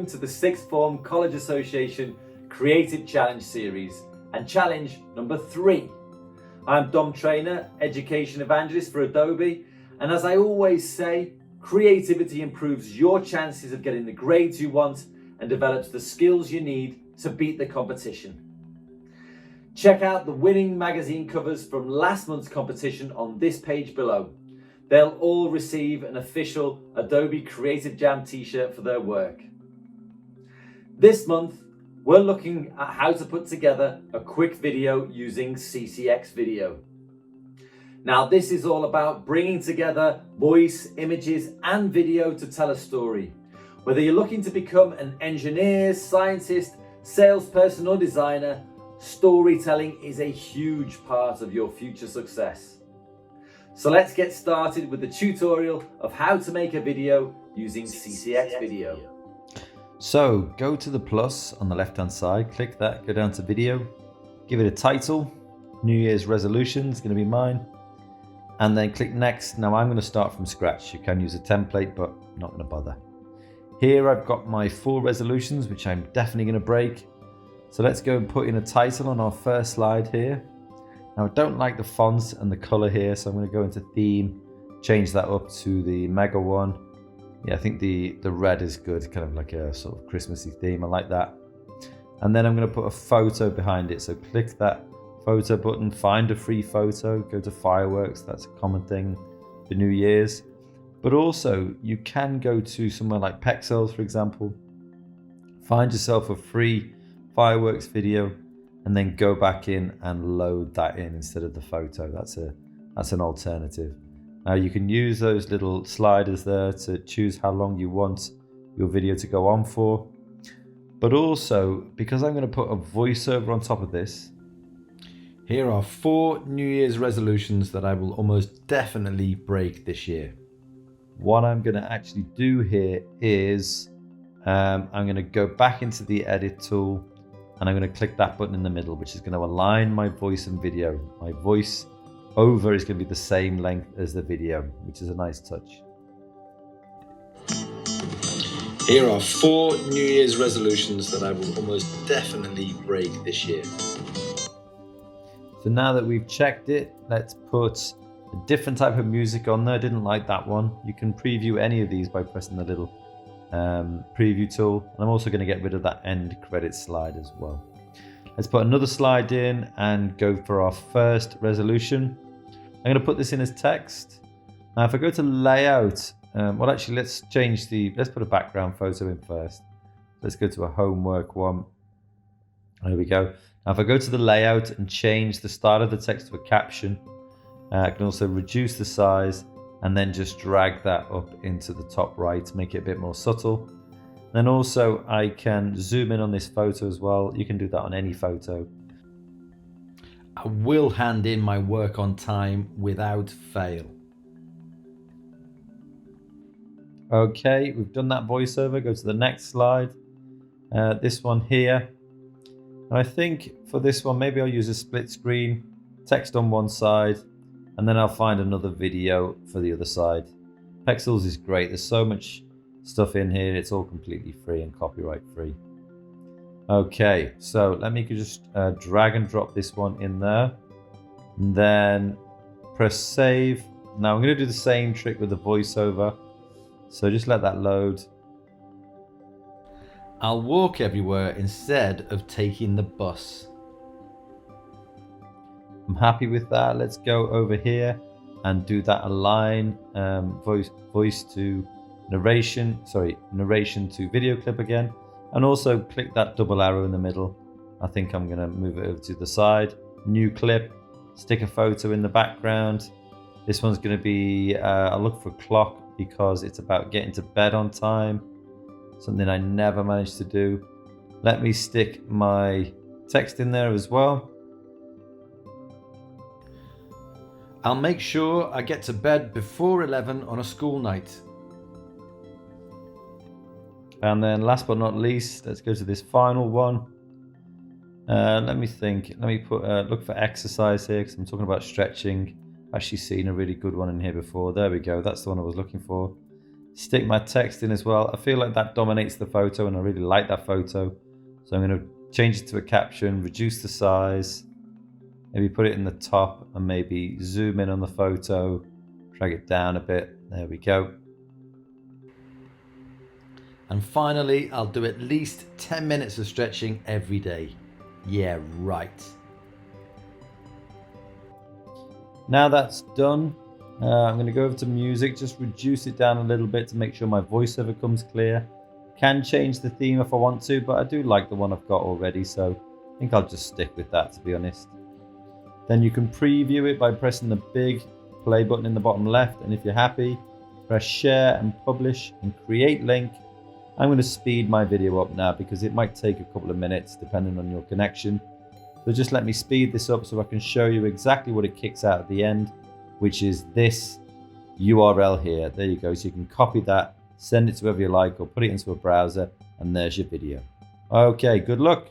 welcome to the Sixth Form College Association Creative Challenge Series and challenge number 3. I'm Dom Trainer, Education Evangelist for Adobe, and as I always say, creativity improves your chances of getting the grades you want and develops the skills you need to beat the competition. Check out the winning magazine covers from last month's competition on this page below. They'll all receive an official Adobe Creative Jam t-shirt for their work. This month, we're looking at how to put together a quick video using CCX video. Now, this is all about bringing together voice, images, and video to tell a story. Whether you're looking to become an engineer, scientist, salesperson, or designer, storytelling is a huge part of your future success. So let's get started with the tutorial of how to make a video using CCX video. So go to the plus on the left hand side, click that, go down to video, give it a title, New Year's resolution is going to be mine, and then click next. Now I'm going to start from scratch. You can use a template, but I'm not going to bother. Here I've got my 4 resolutions, which I'm definitely going to break. So let's go and put in a title on our first slide here. Now I don't like the fonts and the color here, so I'm going to go into theme, change that up to the mega one. Yeah, I think the red is good, kind of like a sort of Christmassy theme. I like that. And then I'm going to put a photo behind it. So click that photo button, find a free photo, go to fireworks. That's a common thing for New Year's. But also you can go to somewhere like Pexels, for example, find yourself a free fireworks video, and then go back in and load that in instead of the photo. That's an alternative. Now you can use those little sliders there to choose how long you want your video to go on for. But also, because I'm going to put a voiceover on top of this, here are 4 New Year's resolutions that I will almost definitely break this year. What I'm going to actually do here is I'm going to go back into the edit tool, and I'm going to click that button in the middle, which is going to align my voice and video. My voice over is going to be the same length as the video, which is a nice touch. Here are 4 New Year's resolutions that I will almost definitely break this year. So now that we've checked it, let's put a different type of music on there. I didn't like that one. You can preview any of these by pressing the little preview tool, and I'm also going to get rid of that end credit slide as well. Let's put another slide in and go for our first resolution. I'm going to put this in as text. Now if I go to layout, well actually let's put a background photo in first. Let's go to a homework one. There we go. Now if I go to the layout and change the start of the text to a caption, I can also reduce the size and then just drag that up into the top right to make it a bit more subtle. Then also I can zoom in on this photo as well. You can do that on any photo. I will hand in my work on time without fail. Okay, we've done that voiceover. Go to the next slide. This one here. And I think for this one, maybe I'll use a split screen, text on one side, and then I'll find another video for the other side. Pexels is great. There's so much stuff in here. It's all completely free and copyright free. Okay, so let me just drag and drop this one in there. And then press save. Now I'm going to do the same trick with the voiceover. So just let that load. I'll walk everywhere instead of taking the bus. I'm happy with that. Let's go over here and do that align voice to narration to video clip again, and also click that double arrow in the middle. I think I'm going to move it over to the side, new clip, stick a photo in the background. This one's going to be I'll look for clock because it's about getting to bed on time, something I never managed to do. Let me stick my text in there as well. I'll make sure I get to bed before 11 on a school night. And then last but not least, let's go to this final one. Let me think. Let me put look for exercise here because I'm talking about stretching. Actually seen a really good one in here before. There we go. That's the one I was looking for. stick my text in as well. I feel like that dominates the photo and I really like that photo. So I'm going to change it to a caption, reduce the size, maybe put it in the top and maybe zoom in on the photo, drag it down a bit. There we go. And finally, I'll do at least 10 minutes of stretching every day. Yeah, right. Now that's done, I'm going to go over to music, just reduce it down a little bit to make sure my voiceover comes clear. Can change the theme if I want to, but I do like the one I've got already, so I think I'll just stick with that, to be honest. Then you can preview it by pressing the big play button in the bottom left, and if you're happy, press share and publish and create link. I'm going to speed my video up now because it might take a couple of minutes depending on your connection. So just let me speed this up so I can show you exactly what it kicks out at the end, which is this URL here. There you go. So you can copy that, send it to whoever you like, or put it into a browser, and there's your video. Okay, good luck.